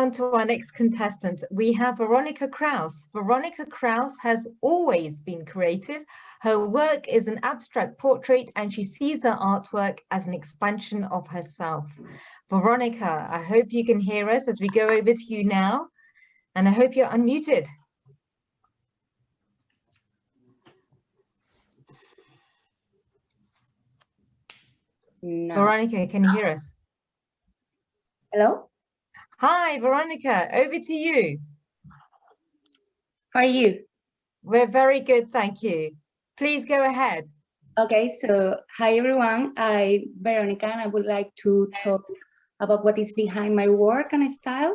on to our next contestant. We have Veronica Krause. Veronica Krause has always been creative. Her work is an abstract portrait and she sees her artwork as an expansion of herself. Veronica, I hope you can hear us as we go over to you now. And I hope you're unmuted. No. Veronica, can you hear us? Hello? Hi, Veronica, over to you. How are you? We're very good, thank you. Please go ahead. Okay, so hi everyone, I'm Veronica and I would like to talk about what is behind my work and style,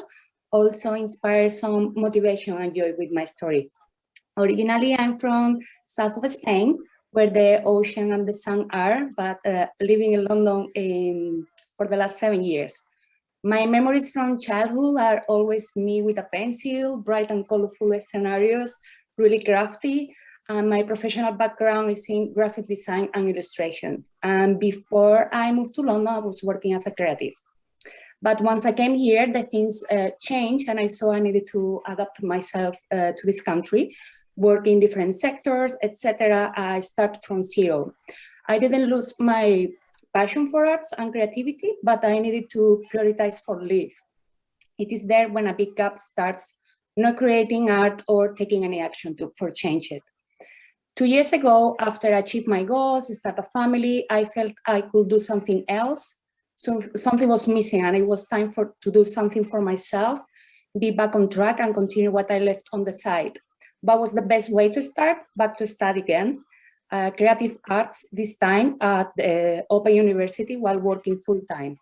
also inspire some motivation and joy with my story. Originally, I'm from south of Spain, where the ocean and the sun are, but living in London for the last 7 years. My memories from childhood are always me with a pencil, bright and colorful scenarios, really crafty, and my professional background is in graphic design and illustration. And before I moved to London, I was working as a creative. But once I came here, the things changed and I saw I needed to adapt myself to this country, work in different sectors, etc. I started from zero. I didn't lose my passion for arts and creativity, but I needed to prioritize for life. It is there when a big gap starts, not creating art or taking any action for change it. 2 years ago, after I achieved my goals, start a family, I felt I could do something else. So something was missing and it was time to do something for myself, be back on track and continue what I left on the side. What was the best way to start? Back to study again. Creative arts, this time at the Open University while working full-time.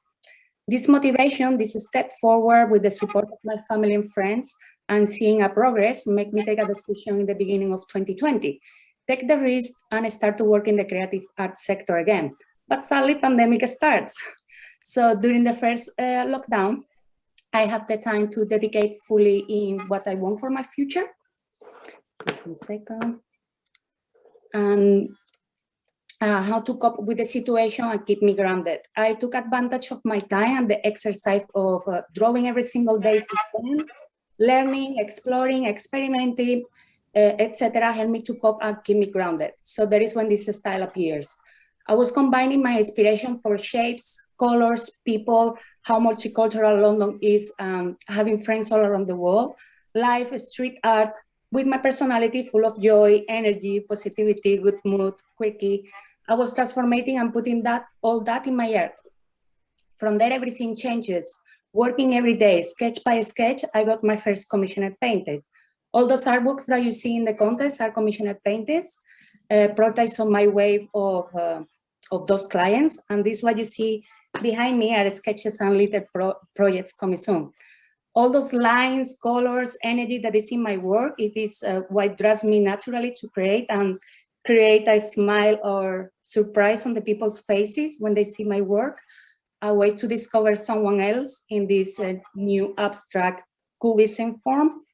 This motivation, this step forward with the support of my family and friends and seeing a progress made me take a decision in the beginning of 2020. Take the risk and start to work in the creative arts sector again. But sadly, pandemic starts. So during the first lockdown, I have the time to dedicate fully in what I want for my future. Just 1 second. And how to cope with the situation and keep me grounded. I took advantage of my time and the exercise of drawing every single day, learning, exploring, experimenting, etc. helped me to cope and keep me grounded. So that is when this style appears. I was combining my inspiration for shapes, colors, people, how multicultural London is, having friends all around the world, live street art, with my personality full of joy, energy, positivity, good mood, quirky. I was transforming and putting all that in my art. From there, everything changes. Working every day, sketch by sketch, I got my first commissioned painted. All those artworks that you see in the contest are commissioned painted, prototypes on my wave of those clients. And this what you see behind me are sketches and little projects coming soon. All those lines, colors, energy that is in my work, it is what drives me naturally to create and create a smile or surprise on the people's faces when they see my work, a way to discover someone else in this new abstract cubism form.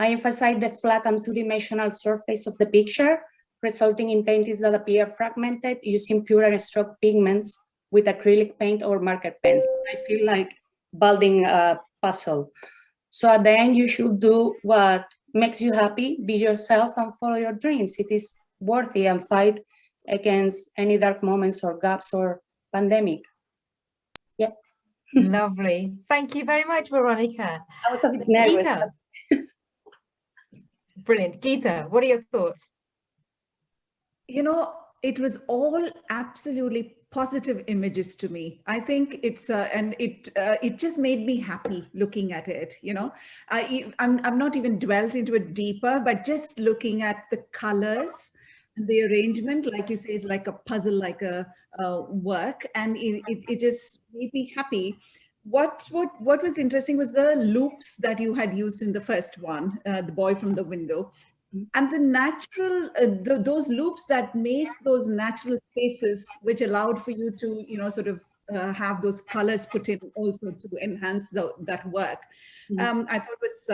I emphasize the flat and two-dimensional surface of the picture, resulting in paintings that appear fragmented using pure and stroke pigments with acrylic paint or marker pens. I feel like building a puzzle. So at the end, you should do what makes you happy, be yourself and follow your dreams. It is worthy and fight against any dark moments or gaps or pandemic. Yeah. Lovely. Thank you very much, Veronica. I was a bit nervous. Geeta. Brilliant. Geeta, what are your thoughts? You know, it was all absolutely positive images to me. I think it's and it just made me happy looking at it. You know, I'm not even dwelt into it deeper, but just looking at the colors and the arrangement, like you say, is like a puzzle, like a work, and it just made me happy. What was interesting was the loops that you had used in the first one, the boy from the window. And the natural, those loops that make those natural spaces, which allowed for you to, you know, sort of have those colors put in also to enhance that work. I thought was,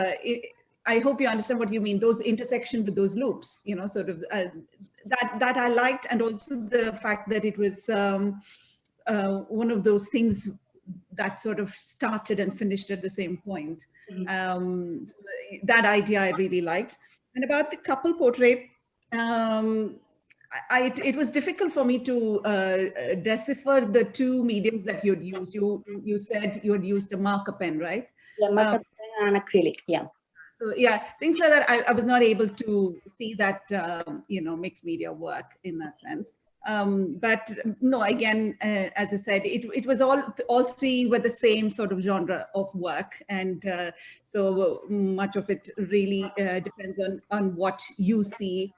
I hope you understand what you mean, those intersection with those loops, you know, sort of that I liked. And also the fact that it was one of those things that sort of started and finished at the same point. So that idea I really liked. And about the couple portrait, it was difficult for me to decipher the two mediums that you'd used. You said you had used a marker pen, right? Yeah, marker pen and acrylic, yeah. So yeah, things like that, I was not able to see that, mixed media work in that sense. But no, again, as I said, it was all three were the same sort of genre of work. And so much of it really depends on what you see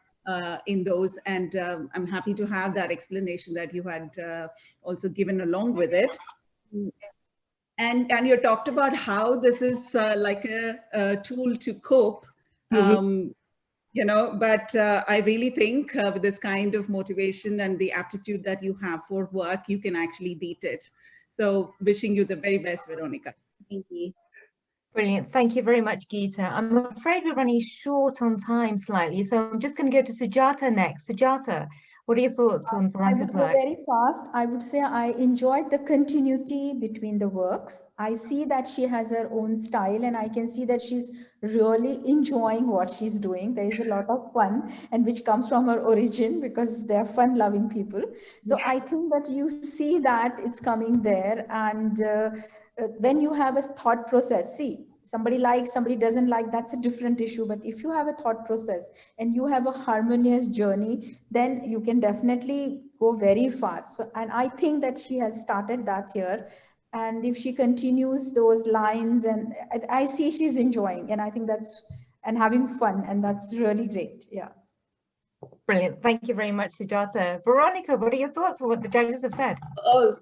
in those. And I'm happy to have that explanation that you had also given along with it. And you talked about how this is like a tool to cope, but I really think with this kind of motivation and the aptitude that you have for work, you can actually beat it. So wishing you the very best, Veronica. Thank you. Brilliant. Thank you very much, Geeta. I'm afraid we're running short on time slightly, so I'm just going to go to Sujata next. Sujata, what are your thoughts on Veronica's work? Very fast. I would say I enjoyed the continuity between the works. I see that she has her own style, and I can see that she's really enjoying what she's doing. There is a lot of fun, and which comes from her origin, because they're fun-loving people. So I think that you see that it's coming there, and then you have a thought process. See, somebody likes, somebody doesn't like, that's a different issue. But if you have a thought process and you have a harmonious journey, then you can definitely go very far. So, and I think that she has started that here. And if she continues those lines, and I see she's enjoying, and I think that's, and having fun, and that's really great. Yeah. Brilliant. Thank you very much, Sujata. Veronica, what are your thoughts on what the judges have said? Oh,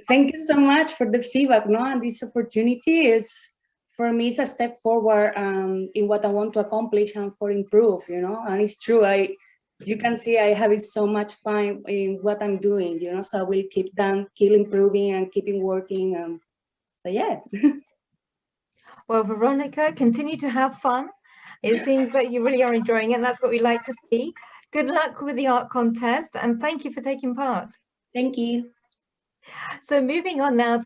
thank you so much for the feedback. No, and this opportunity is, for me, it's a step forward in what I want to accomplish and for improve, and it's true. You can see I have so much fun in what I'm doing, so I will keep improving and keeping working. So yeah. Well, Veronica, continue to have fun. It seems that you really are enjoying it, and that's what we like to see. Good luck with the art contest, and thank you for taking part. Thank you. So moving on now